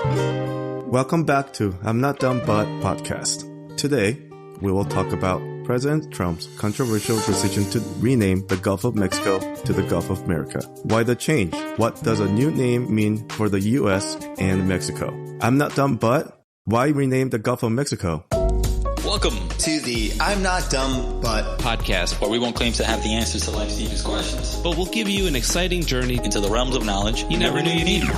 Welcome back to I'm Not Dumb But podcast. Today, we will talk about President Trump's controversial decision to rename the Gulf of Mexico to the Gulf of America. Why the change? What does a new name mean for the US and Mexico? I'm Not Dumb But why rename the Gulf of Mexico? Welcome to the I'm Not Dumb But podcast, where we won't claim to have the answers to life's deepest questions, but we'll give you an exciting journey into the realms of knowledge you never knew you needed.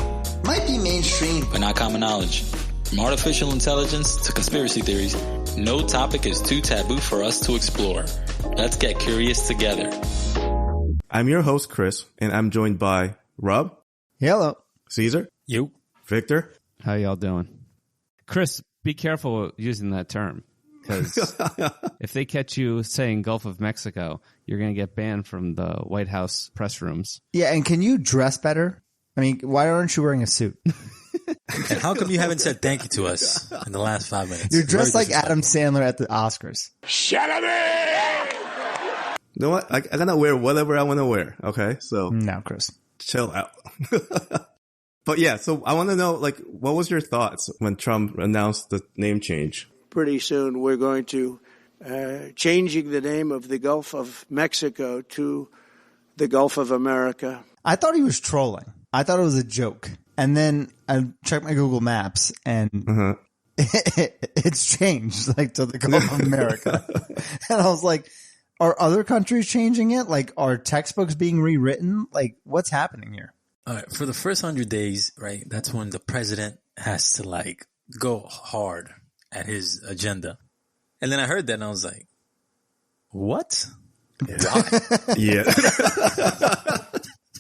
Might be mainstream, but not common knowledge. From artificial intelligence to conspiracy theories, no topic is too taboo for us to explore. Let's get curious together. I'm your host, Chris, and I'm joined by Rob. Hello. Caesar. You. Victor. How y'all doing? Chris, be careful using that term, because if they catch you saying Gulf of Mexico, you're going to get banned from the White House press rooms. Yeah, and can you dress better? I mean, why aren't you wearing a suit? And how come you haven't said thank you to us in the last 5 minutes? You're dressed like Adam Sandler at the Oscars. Shut up! You know what? I'm going to wear whatever I want to wear, okay? So no, Chris. Chill out. But yeah, so I want to know, like, what was your thoughts when Trump announced the name change? Pretty soon we're going to changing the name of the Gulf of Mexico to the Gulf of America. I thought he was trolling. I thought it was a joke. And then I checked my Google Maps and it's changed like to the Gulf of America. And I was like, are other countries changing it? Like, are textbooks being rewritten? Like, what's happening here? All right, for the first 100 days, right, that's when the president has to like go hard at his agenda. And then I heard that and I was like, what? Why? Yeah.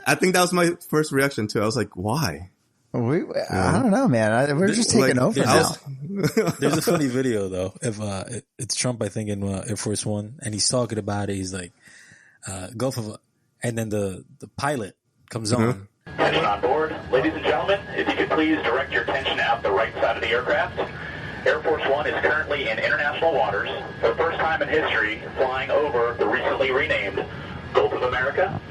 I think that was my first reaction too. I was like, why? I don't know, man. We're just taking over now. There's a funny video though. It's Trump, I think, in Air Force One, and he's talking about it. He's like, Gulf of, and then the pilot comes on. Attention on board. Ladies and gentlemen, if you could please direct your attention out the right side of the aircraft. Air Force One is currently in international waters for the first time in history, flying over the recently renamed Gulf of America.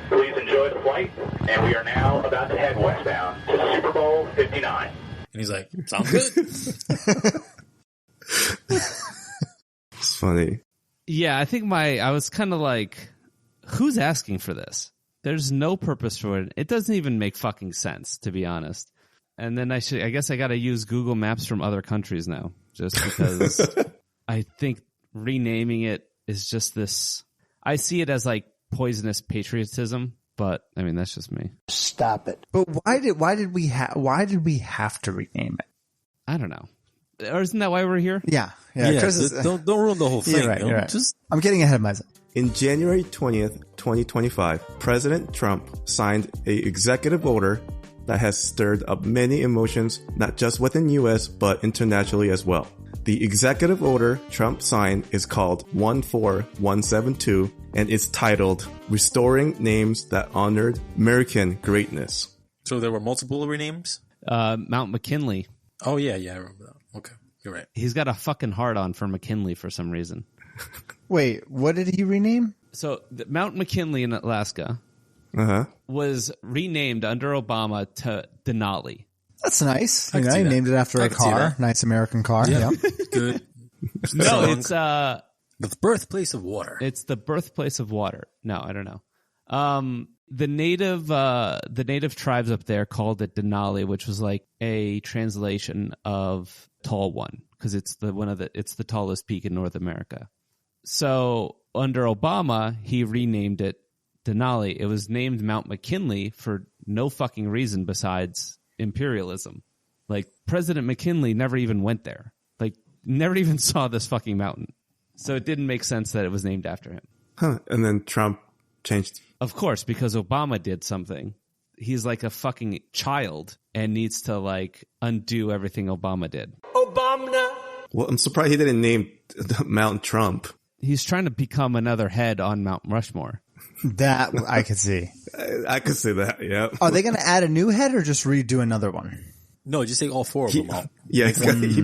Please enjoy the flight, and we are now about to head westbound to Super Bowl 59. And he's like, sounds good. It's funny. Yeah, I think I was kind of like, who's asking for this? There's no purpose for it. It doesn't even make fucking sense, to be honest. And then I guess I got to use Google Maps from other countries now, just because I think renaming it is just this. I see it as like poisonous patriotism, but I mean that's just me. Stop it. But why did we have to rename it? I don't know. Or isn't that why we're here? Yeah. Don't ruin the whole thing. You're right. I'm getting ahead of myself. In January 20th, 2025, President Trump signed an executive order that has stirred up many emotions, not just within US, but internationally as well. The executive order Trump signed is called 14172, and it's titled Restoring Names That Honored American Greatness. So there were multiple renames? Mount McKinley. Oh, yeah, I remember that. Okay, you're right. He's got a fucking hard-on for McKinley for some reason. Wait, what did he rename? So Mount McKinley in Alaska was renamed under Obama to Denali. That's nice. He named it after a car. Nice American car. Yeah. Good. No, it's the birthplace of water. It's the birthplace of water. No, I don't know. The native tribes up there called it Denali, which was like a translation of Tall One, because it's the tallest peak in North America. So under Obama, he renamed it Denali. It was named Mount McKinley for no fucking reason besides imperialism. Like, President McKinley never even went there. Like, never even saw this fucking mountain. So it didn't make sense that it was named after him. And then Trump changed. Of course, because Obama did something. He's like a fucking child and needs to like undo everything Obama did. Obama! Well, I'm surprised he didn't name Mount Trump. He's trying to become another head on Mount Rushmore. That I could see. I could see that, yeah. Are they going to add a new head or just redo another one? No, just take all four of them out. Yeah, he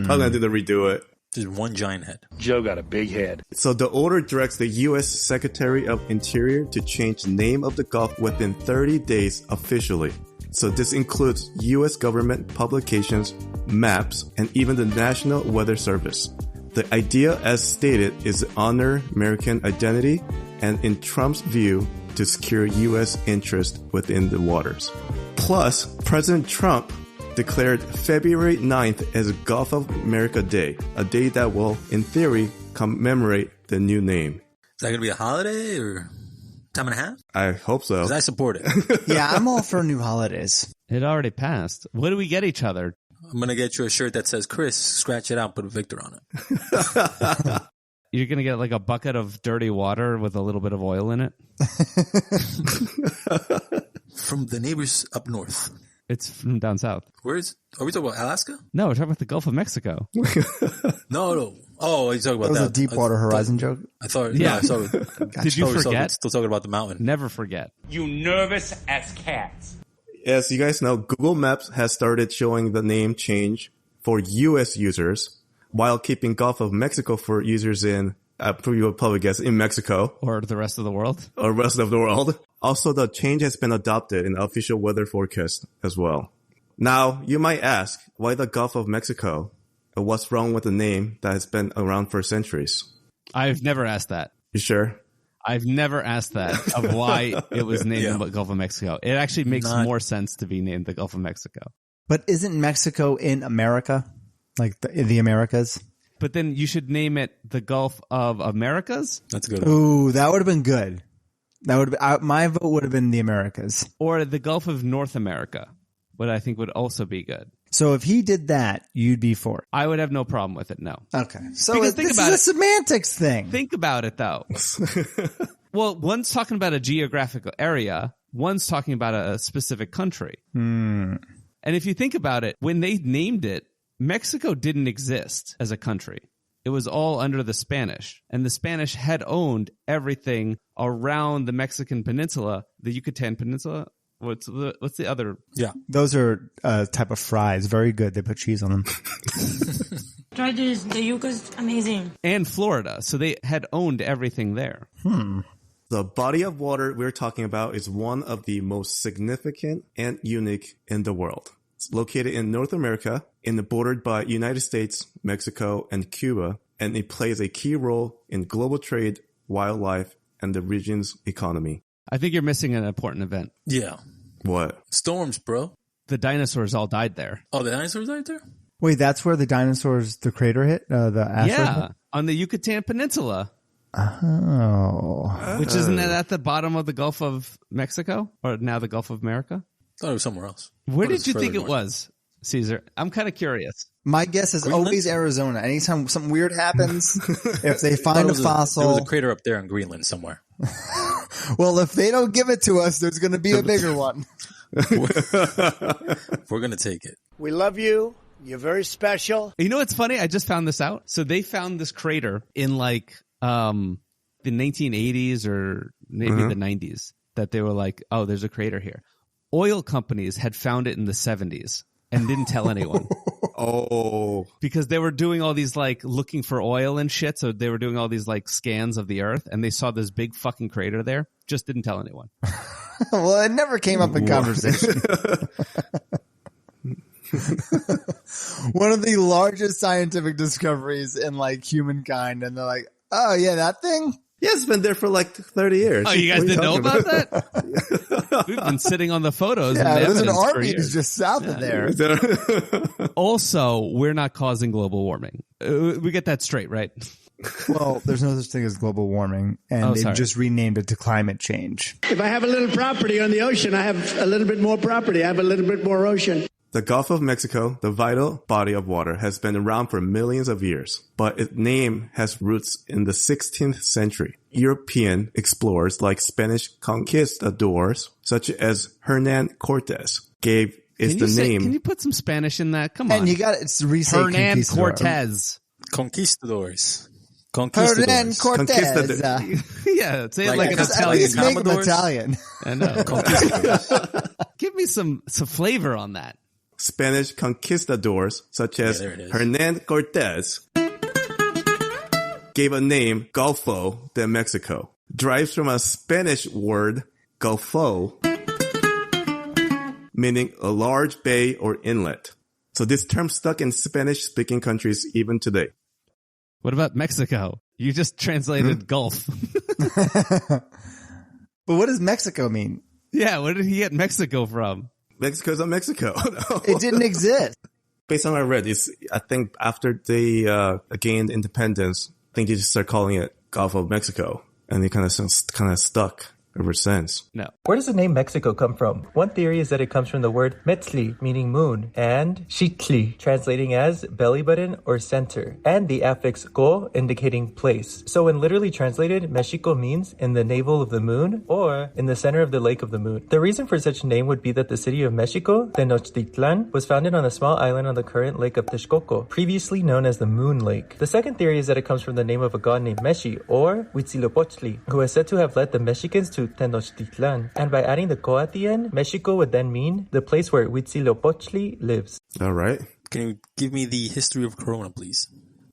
probably going to redo it. Just one giant head. Joe got a big head. So the order directs the U.S. Secretary of Interior to change the name of the Gulf within 30 days officially. So this includes U.S. government publications, maps, and even the National Weather Service. The idea, as stated, is to honor American identity and, in Trump's view, to secure U.S. interest within the waters. Plus, President Trump declared February 9th as Gulf of America Day, a day that will, in theory, commemorate the new name. Is that going to be a holiday or time and a half? I hope so. Because I support it. Yeah, I'm all for new holidays. It already passed. What do we get each other? I'm going to get you a shirt that says, Chris, scratch it out, put a Victor on it. You're going to get like a bucket of dirty water with a little bit of oil in it? From the neighbors up north. It's from down south. Are we talking about Alaska? No, we're talking about the Gulf of Mexico. No. Oh, you're talking about That was that. a Deepwater Horizon joke. I thought, Yeah. yeah. Did you forget? Still talking about the mountain. Never forget. You nervous as cats. As you guys know, Google Maps has started showing the name change for U.S. users while keeping Gulf of Mexico for users in, you would probably guess, in Mexico. Or the rest of the world. Or rest of the world. Also, the change has been adopted in official weather forecast as well. Now, you might ask, why the Gulf of Mexico? What's wrong with the name that has been around for centuries? I've never asked that. You sure? I've never asked that of why it was named the Gulf of Mexico. It actually makes more sense to be named the Gulf of Mexico. But isn't Mexico in America? Like in the Americas? But then you should name it the Gulf of Americas? That's good. Ooh, that would have been good. That would have my vote would have been the Americas. Or the Gulf of North America, what I think would also be good. So if he did that, you'd be for it. I would have no problem with it, no. Okay. So Because this is a semantics thing. Think about it, though. Well, one's talking about a geographical area. One's talking about a specific country. And if you think about it, when they named it, Mexico didn't exist as a country. It was all under the Spanish. And the Spanish had owned everything around the Mexican peninsula, the Yucatan Peninsula. What's the other? Yeah. Those are a type of fries. Very good. They put cheese on them. Try this. The yuca's amazing. And Florida. So they had owned everything there. The body of water we're talking about is one of the most significant and unique in the world. It's located in North America, bordered by United States, Mexico, and Cuba, and it plays a key role in global trade, wildlife, and the region's economy. I think you're missing an important event. Yeah. What? Storms, bro. The dinosaurs all died there. Oh, the dinosaurs died there? Wait, that's where the crater hit? The asteroid hit? On the Yucatan Peninsula. Oh. Which isn't that at the bottom of the Gulf of Mexico? Or now the Gulf of America? I thought it was somewhere else. Where did you think it was, Caesar? I'm kind of curious. My guess is always Arizona. Anytime something weird happens, if they find a fossil. There was a crater up there in Greenland somewhere. Well, if they don't give it to us, there's going to be a bigger one. We're going to take it. We love you. You're very special. You know what's funny? I just found this out. So they found this crater in like the 1980s or maybe the 90s that they were like, oh, there's a crater here. Oil companies had found it in the 70s and didn't tell anyone. Oh. Because they were doing all these like looking for oil and shit. So they were doing all these like scans of the earth and they saw this big fucking crater there. Just didn't tell anyone. Well, it never came up in conversation. One of the largest scientific discoveries in like humankind. And they're like, oh yeah, that thing? Yeah, it's been there for like 30 years. Oh, you guys didn't know about that? We've been sitting on the photos. Yeah, and there's an evidence for army years. just south of there. Also, we're not causing global warming. We get that straight, right? Well, there's no such thing as global warming, and they've just renamed it to climate change. If I have a little property on the ocean, I have a little bit more property. I have a little bit more ocean. The Gulf of Mexico, the vital body of water, has been around for millions of years, but its name has roots in the 16th century. European explorers like Spanish conquistadors, such as Hernan Cortés, gave it the name. Can you put some Spanish in that? Come on. And you got it's resay Hernan conquistador. Cortés. Conquistadors. Hernan Cortés. Yeah, say it like an At Italian. least make them Italian. I know. Give me some flavor on that. Spanish conquistadors, such as Hernan Cortés, gave a name, Golfo de Mexico. Derives from a Spanish word, Golfo, meaning a large bay or inlet. So this term stuck in Spanish-speaking countries even today. What about Mexico? You just translated Gulf. But what does Mexico mean? Yeah, where did he get Mexico from? Mexico's not Mexico. No. It didn't exist. Based on what I read, I think after they gained independence, I think they just started calling it Gulf of Mexico, and they kind of stuck ever since. No. Where does the name Mexico come from? One theory is that it comes from the word metzli, meaning moon, and xitli, translating as belly button or center, and the affix go, indicating place. So when literally translated, Mexico means in the navel of the moon or in the center of the lake of the moon. The reason for such a name would be that the city of Mexico, Tenochtitlan, was founded on a small island on the current lake of Texcoco, previously known as the Moon Lake. The second theory is that it comes from the name of a god named Meshi, or Huitzilopochtli, who is said to have led the Mexicans to Tenochtitlan, and by adding the ko at the end, Mexico would then mean the place where Huitzilopochtli lives. All right. Can you give me the history of Corona, please?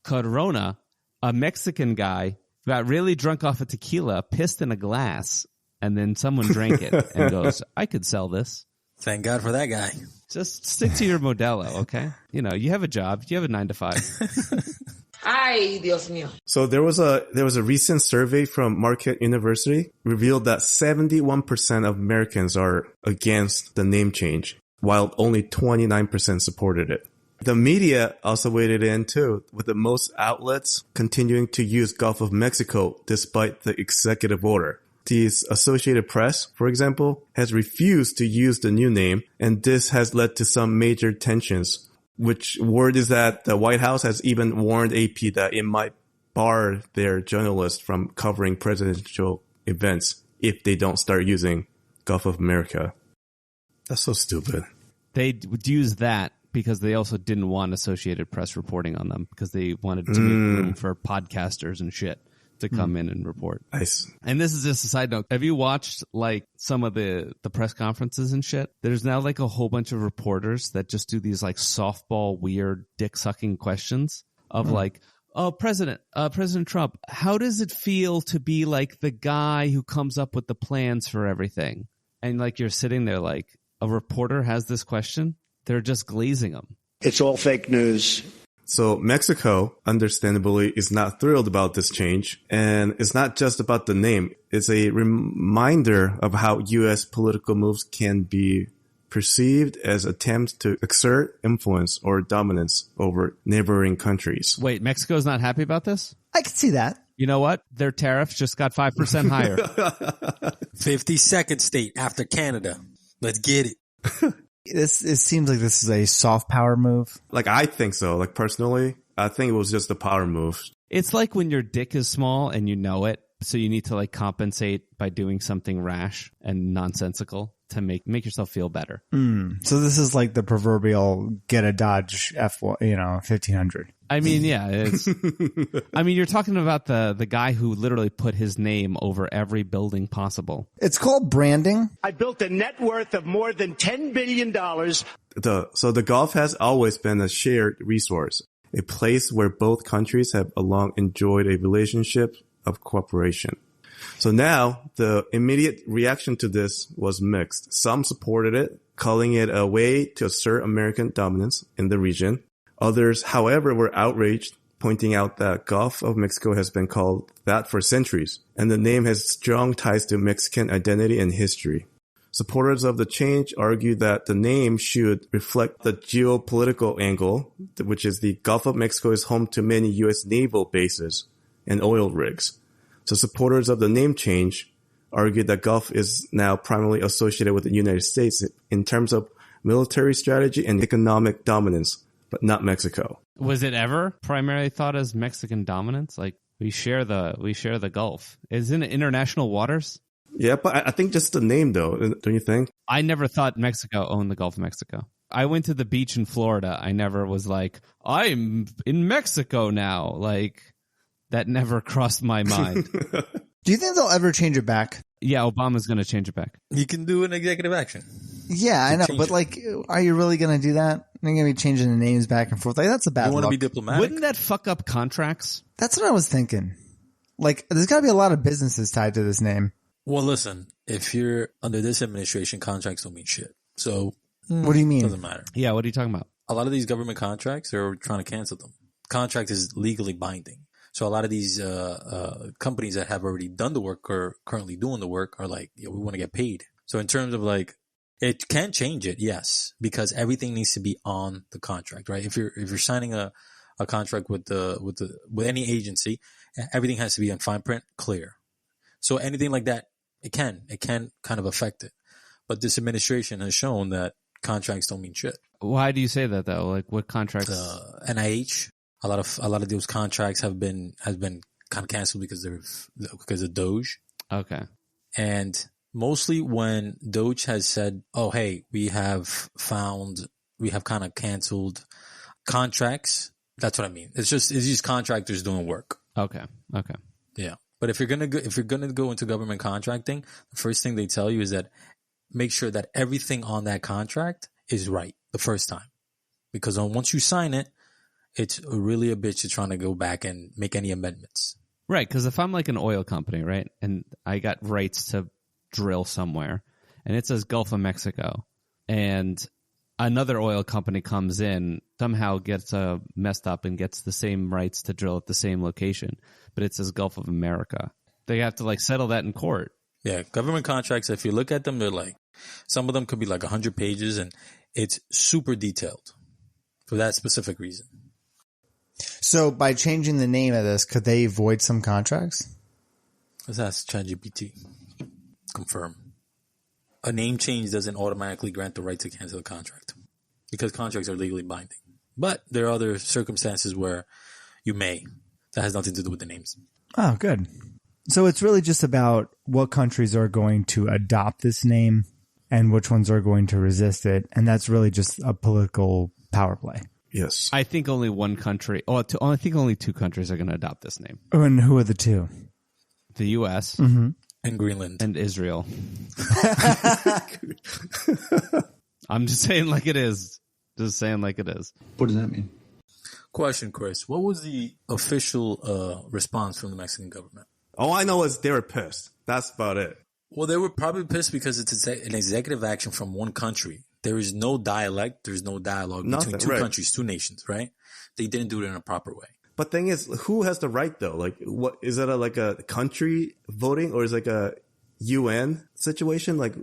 Corona, a Mexican guy got really drunk off of tequila, pissed in a glass, and then someone drank it and goes, I could sell this. Thank God for that guy. Just stick to your Modelo, okay? You know, you have a job. You have a 9 to 5. Ay, Dios mío. So there was a recent survey from Marquette University revealed that 71% of Americans are against the name change, while only 29% supported it. The media also weighed in too, with the most outlets continuing to use Gulf of Mexico despite the executive order. The Associated Press, for example, has refused to use the new name, and this has led to some major tensions. Which word is that the White House has even warned AP that it might bar their journalists from covering presidential events if they don't start using Gulf of America. That's so stupid. They would use that because they also didn't want Associated Press reporting on them because they wanted to make room for podcasters and shit to come in and report. Nice. And this is just a side note. Have you watched like some of the press conferences and shit? There's now like a whole bunch of reporters that just do these like softball weird dick sucking questions of like, oh, President Trump, how does it feel to be like the guy who comes up with the plans for everything? And like you're sitting there like a reporter has this question. They're just glazing them. It's all fake news. So Mexico, understandably, is not thrilled about this change. And it's not just about the name. It's a reminder of how U.S. political moves can be perceived as attempts to exert influence or dominance over neighboring countries. Wait, Mexico's not happy about this? I can see that. You know what? Their tariffs just got 5% higher. 52nd state after Canada. Let's get it. It seems like this is a soft power move. Like, I think so. Like, personally, I think it was just a power move. It's like when your dick is small and you know it, so you need to like compensate by doing something rash and nonsensical to make yourself feel better. So this is like the proverbial get a Dodge 1500. I mean, yeah, it's. I mean, you're talking about the guy who literally put his name over every building possible. It's called branding. I built a net worth of more than $10 billion. So the Gulf has always been a shared resource, a place where both countries have long enjoyed a relationship of cooperation. So now the immediate reaction to this was mixed. Some supported it, calling it a way to assert American dominance in the region. Others, however, were outraged, pointing out that Gulf of Mexico has been called that for centuries, and the name has strong ties to Mexican identity and history. Supporters of the change argue that the name should reflect the geopolitical angle, which is the Gulf of Mexico is home to many U.S. naval bases and oil rigs. So supporters of the name change argue that Gulf is now primarily associated with the United States in terms of military strategy and economic dominance, but not Mexico. Was it ever primarily thought as Mexican dominance? Like we share the Gulf. Isn't it international waters? Yeah, but I think just the name though, don't you think? I never thought Mexico owned the Gulf of Mexico. I went to the beach in Florida. I never was like, I'm in Mexico now. Like that never crossed my mind. Do you think they'll ever change it back? Yeah, Obama's going to change it back. You can do an executive action. Yeah, I know, but like, are you really going to do that? They're going to be changing the names back and forth. Like, that's a bad look. You want to be diplomatic? Wouldn't that fuck up contracts? That's what I was thinking. Like, there's got to be a lot of businesses tied to this name. Well, listen, if you're under this administration, contracts don't mean shit. So What do you mean? Doesn't matter. Yeah, what are you talking about? A lot of these government contracts, they're trying to cancel them. Contract is legally binding. So a lot of these companies that have already done the work or currently doing the work are like, we want to get paid. So in terms of like, it can change it, yes, because everything needs to be on the contract, right? If you're signing a contract with any agency, everything has to be in fine print, clear. So anything like that, it can kind of affect it. But this administration has shown that contracts don't mean shit. Why do you say that though? Like what contracts? NIH, a lot of those contracts have been kind of canceled because of Doge. Okay. And mostly when Doge has said, "Oh, hey, we have kind of canceled contracts." That's what I mean. It's just contractors doing work. Okay. Yeah. But if you're gonna go into government contracting, the first thing they tell you is that make sure that everything on that contract is right the first time, because once you sign it, it's really a bitch to trying to go back and make any amendments. Right, because if I'm like an oil company, right, and I got rights to drill somewhere, and it says Gulf of Mexico, and another oil company comes in, somehow gets messed up and gets the same rights to drill at the same location, but it says Gulf of America. They have to like settle that in court. Yeah, government contracts, if you look at them, they're like, some of them could be like 100 pages, and it's super detailed for that specific reason. So by changing the name of this, could they void some contracts? Let's ask ChatGPT. Confirm. A name change doesn't automatically grant the right to cancel a contract because contracts are legally binding. But there are other circumstances where you may. That has nothing to do with the names. Oh, good. So it's really just about what countries are going to adopt this name and which ones are going to resist it. And that's really just a political power play. Yes. I think only one country, I think only two countries are going to adopt this name. And who are the two? The U.S. Mm-hmm. And Greenland. And Israel. I'm just saying like it is. Just saying like it is. What does that mean? Question, Chris. What was the official response from the Mexican government? All I know is they were pissed. That's about it. Well, they were probably pissed because it's an executive action from one country. There is no dialect. There's no dialogue between two countries, two nations, right? They didn't do it in a proper way. But thing is, who has the right though? Like, what is that? Like a country voting, or is it like a UN situation? Like,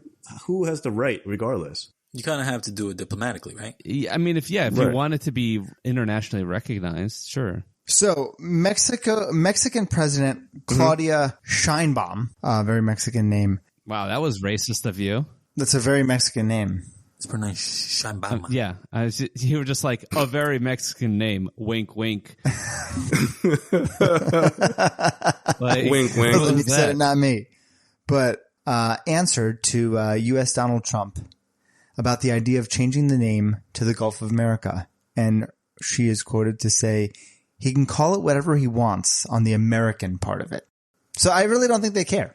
who has the right, regardless? You kind of have to do it diplomatically, right? I mean, if you want it to be internationally recognized, sure. So Mexican President Claudia Sheinbaum, very Mexican name. Wow, that was racist of you. That's a very Mexican name. It's pronounced Sheinbaum. Yeah, you were just like a very Mexican name. Wink, wink. Like, wink, wink. Listen, you said it, not me. But answered to U.S. Donald Trump about the idea of changing the name to the Gulf of America, and she is quoted to say, "He can call it whatever he wants on the American part of it." So I really don't think they care.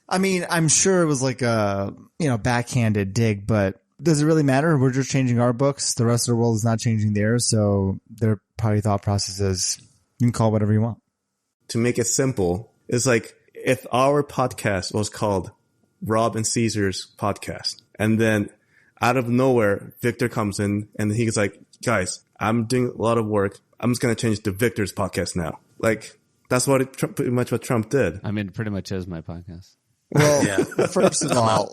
I mean, I'm sure it was like a, backhanded dig, but does it really matter? We're just changing our books. The rest of the world is not changing theirs. So their probably thought process is you can call it whatever you want. To make it simple, it's like if our podcast was called Rob and Caesar's podcast, and then out of nowhere, Victor comes in and he's like, guys, I'm doing a lot of work. I'm just going to change to Victor's podcast now. Like, that's pretty much what Trump did. I mean, it pretty much is my podcast. Well, first of all,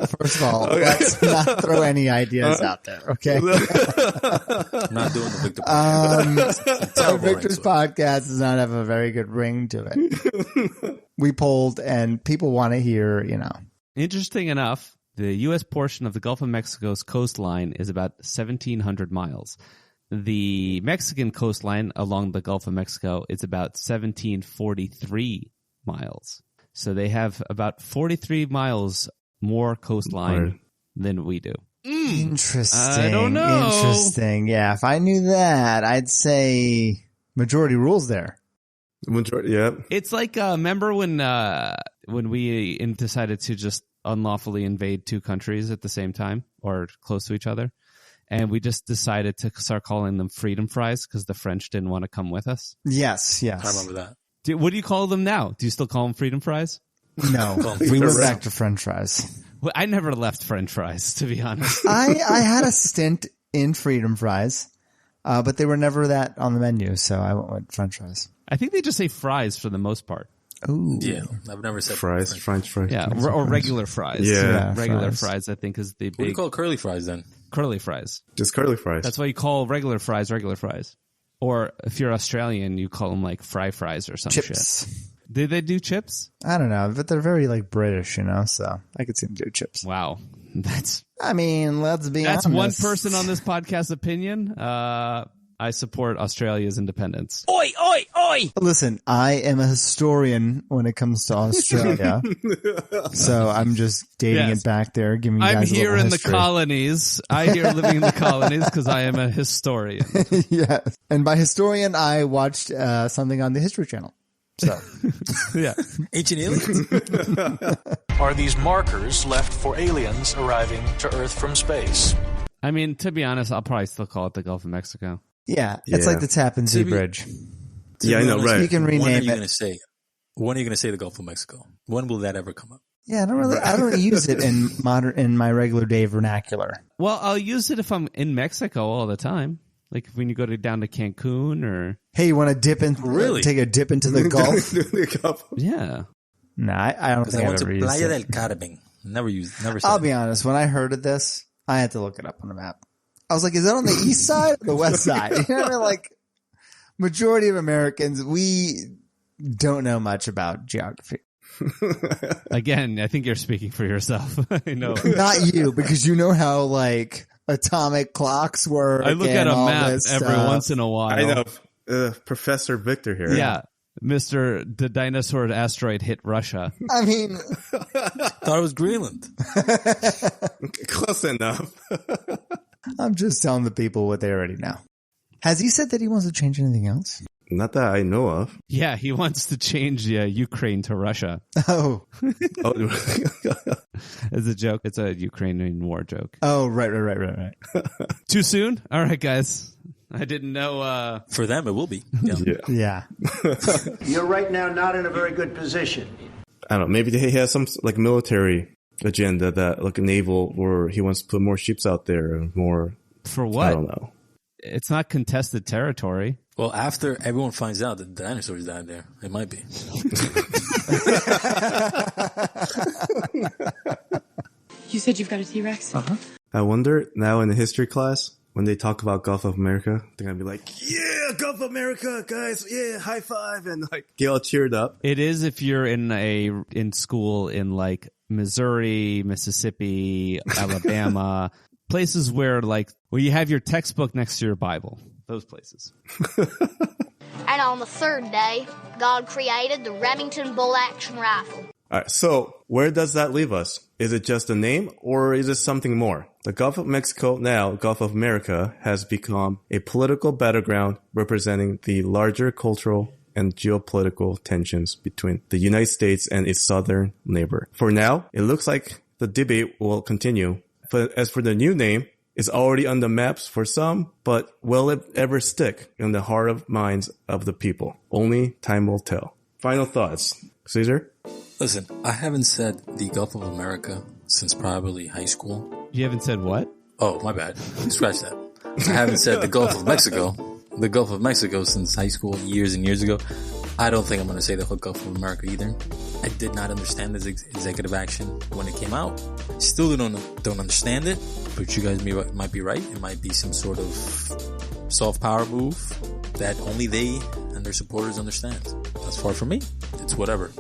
okay. Let's not throw any ideas out there, okay? I'm not doing the Victor podcast. So Victor's podcast does not have a very good ring to it. We polled, and people want to hear, Interesting enough, the U.S. portion of the Gulf of Mexico's coastline is about 1,700 miles. The Mexican coastline along the Gulf of Mexico is about 1,743 miles. So they have about 43 miles more coastline than we do. Interesting. I don't know. Interesting. Yeah, if I knew that, I'd say majority rules there. Majority, yeah. It's like, remember when we decided to just unlawfully invade two countries at the same time or close to each other? And we just decided to start calling them freedom fries because the French didn't want to come with us. Yes. I remember that. What do you call them now? Do you still call them freedom fries? No, we went back to French fries. Well, I never left French fries, to be honest. I had a stint in freedom fries, but they were never that on the menu, so I went with French fries. I think they just say fries for the most part. Ooh. Yeah, I've never said Fries, French fries. Yeah, or regular fries. Yeah, regular fries, I think, is the What do you big call curly fries then? curly fries. Just curly fries. That's why you call regular fries. Or if you're Australian, you call them like fries or some Chips. shit. Did they do chips? I don't know, but they're very like British, so I could see them do chips. Wow. I mean, let's be honest. That's one person on this podcast opinion. I support Australia's independence. Oi, oi, oi! Listen, I am a historian when it comes to Australia, so I'm just dating it back there, giving you guys I'm here in history. the colonies. I here living in the colonies because I am a historian. Yes, and by historian, I watched something on the History Channel. So, yeah, ancient aliens. Are these markers left for aliens arriving to Earth from space? I mean, to be honest, I'll probably still call it the Gulf of Mexico. Yeah, it's like the Tappan Zee Bridge. Yeah, I know, right? You can rename When are you it. going to say? When are you going to say the Gulf of Mexico? When will that ever come up? Yeah, I don't use it in my regular day vernacular. Well, I'll use it if I'm in Mexico all the time. Like when you go down to Cancun or... Hey, you want to take a dip into the Gulf? Yeah. No, I don't think I I've went to ever used Playa it. del Carmen. Never said I'll it. be honest. When I heard of this, I had to look it up on the map. I was like, is that on the east side or the west side? You know what I mean? Like, majority of Americans, we don't know much about geography. Again, I think you're speaking for yourself. I know. Not you, because you know how, like, atomic clocks work. I look at a map every once in a while. I know. Professor Victor here. Yeah. Mr. The dinosaur asteroid hit Russia. I mean... thought it was Greenland. Close enough. I'm just telling the people what they already know. Has he said that he wants to change anything else? Not that I know of. Yeah, he wants to change Ukraine to Russia. Oh. It's a joke. It's a Ukrainian war joke. Oh, right. Too soon? All right, guys. I didn't know. For them, it will be. Yeah. You're right now not in a very good position. I don't know. Maybe he has some like military agenda that like naval, or he wants to put more ships out there and more. For what? I don't know. It's not contested territory. Well, after everyone finds out that the dinosaurs died there, it might be. You said you've got a T-Rex? Uh-huh. I wonder now in the history class when they talk about Gulf of America, they're gonna be like, "Yeah, Gulf of America, guys! Yeah, high five!" and like get all cheered up. It is if you're in school in like Missouri, Mississippi, Alabama, places where you have your textbook next to your Bible. Those places. And on the third day, God created the Remington bolt-action rifle. All right, so where does that leave us? Is it just a name, or is it something more? The Gulf of Mexico, now Gulf of America, has become a political battleground representing the larger cultural and geopolitical tensions between the United States and its southern neighbor. For now, it looks like the debate will continue. But as for the new name, it's already on the maps for some, but will it ever stick in the heart of minds of the people? Only time will tell. Final thoughts. Caesar? Listen, I haven't said the Gulf of America since probably high school. You haven't said what? Oh, my bad. Scratch that. I haven't said the Gulf of Mexico. The Gulf of Mexico since high school years and years ago. I don't think I'm going to say the whole Gulf of America either. I did not understand this executive action when it came out. Still don't understand it, but you guys might be right. It might be some sort of soft power move that only they and their supporters understand. That's far from me. It's whatever.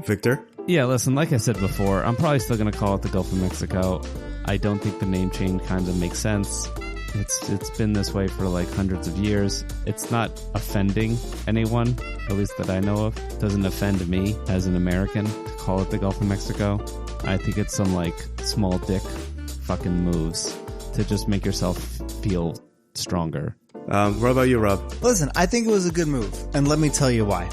Victor? Yeah, listen, like I said before, I'm probably still going to call it the Gulf of Mexico. I don't think the name change kind of makes sense. It's been this way for like hundreds of years. It's not offending anyone, at least that I know of. It doesn't offend me as an American to call it the Gulf of Mexico. I think it's some like small dick fucking moves to just make yourself feel stronger. What about you, Rob? Listen, I think it was a good move, and let me tell you why.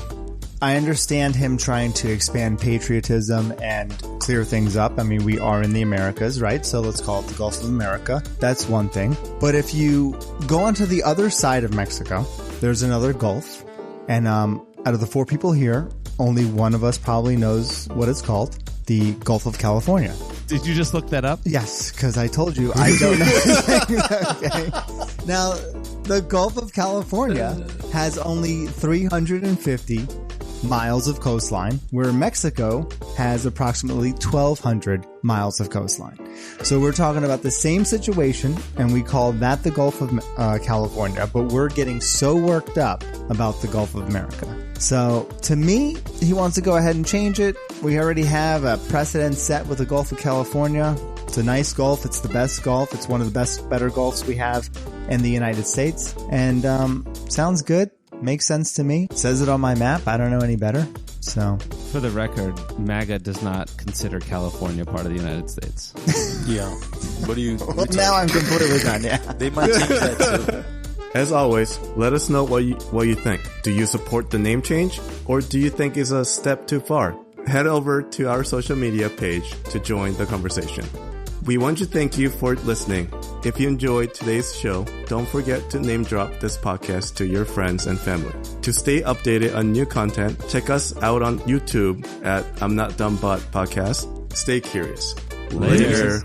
I understand him trying to expand patriotism and clear things up. I mean, we are in the Americas, right? So let's call it the Gulf of America. That's one thing. But if you go onto the other side of Mexico, there's another Gulf. And out of the 4 people here, only one of us probably knows what it's called, the Gulf of California. Did you just look that up? Yes, because I told you I don't know. Okay. Now, the Gulf of California has only 350 miles of coastline, where Mexico has approximately 1,200 miles of coastline. So we're talking about the same situation, and we call that the Gulf of California, but we're getting so worked up about the Gulf of America. So to me, he wants to go ahead and change it. We already have a precedent set with the Gulf of California. It's a nice Gulf. It's the best Gulf. It's one of the better Gulfs we have in the United States. And sounds good. Makes sense to me. Says it on my map. I don't know any better. So, for the record, MAGA does not consider California part of the United States. Yeah. What do you? Well, now I'm completely done. Yeah. They might change that too. As always, let us know what you think. Do you support the name change, or do you think it's a step too far? Head over to our social media page to join the conversation. We want to thank you for listening. If you enjoyed today's show, don't forget to name drop this podcast to your friends and family. To stay updated on new content, check us out on YouTube at I'm Not Dumb But Podcast. Stay curious. Later.